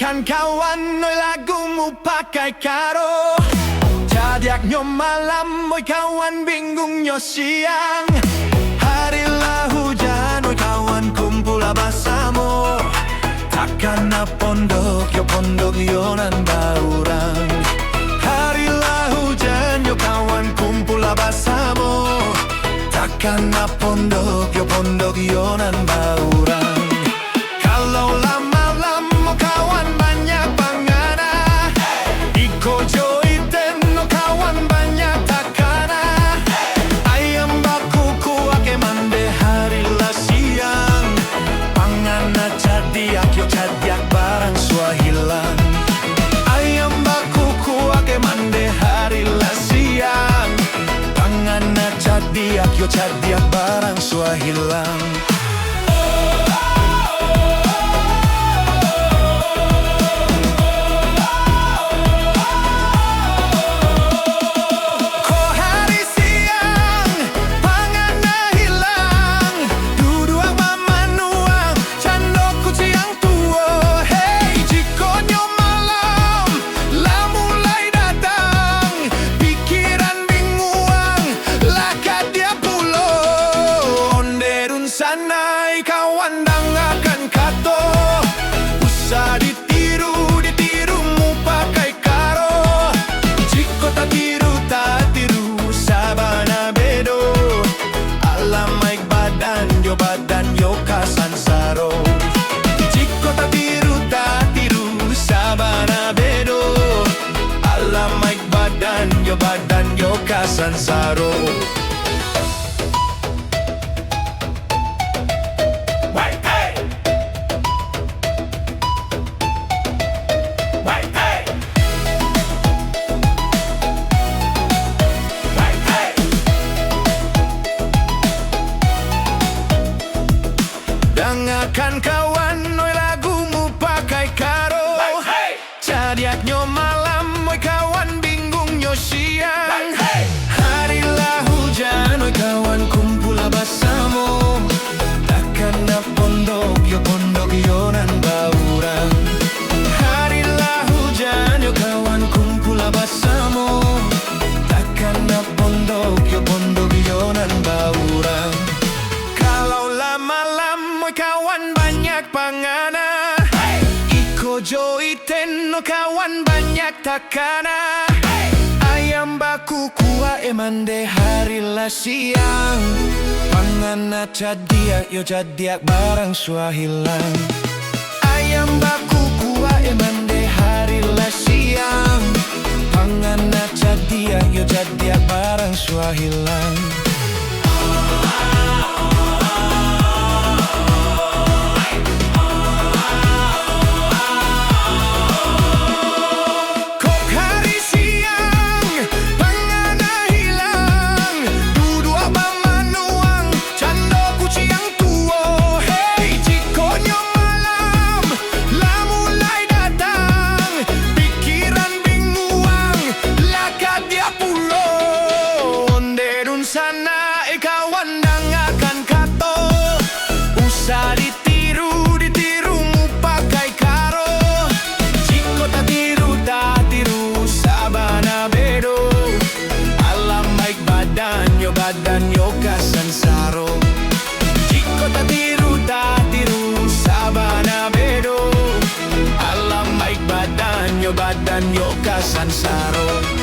Dengarkan kawan, oi lagumu pakai karo. Jadiaknya malam, oi kawan bingungnya siang. Harilah hujan, oi kawan kumpul bersama. Takkan pondok yo nan baurang. Harilah hujan, yo kawan kumpul bersama. Takkan pondok yo nan baurang. Kalau malam kawan banyak pangana, iko joiten kawan banyak takana. Ayam bakuku ake mande harilah siang. Pangana cadiak yo cadiak barang swahilan. Ayam bakuku ake mande harilah siang. Pangana cadiak yo cadiak barang swahilan. Sanai kawan dangakan kato, usah ditirumu pakai karo. Jiko tak tiru sabana bedo. Alamaik badan yo kasan saro. Jiko tak tiru sabana bedo. Alamaik badan yo kasan saro. Dengarkan kawan, oi lagumu pakai karo. Jadiaknya malam, oi kawan bingungnya siang. Harilah hujan, oi kawan kumpul bersama. Takkan pondok yo nan baurang. Harilah hujan, yo kawan kumpul bersama. Takkan pondok yo nan baurang. Kalau malam kawan banyak pangana, iko joiten kawan banyak takana. Ayam baku kuah emande harilah siang. Pangana cadiak yo cadiak barang swahilan. Ayam baku kuah emande harilah siang. Pangana cadiak yo cadiak barang swahilan. Sana kawan dangakan kato, usah ditirumu pakai karo. Jiko tak tiru sabana bedo. Alamaik badan yo kasan saro. Jiko tak tiru sabana bedo. Alamaik badan yo kasan saro.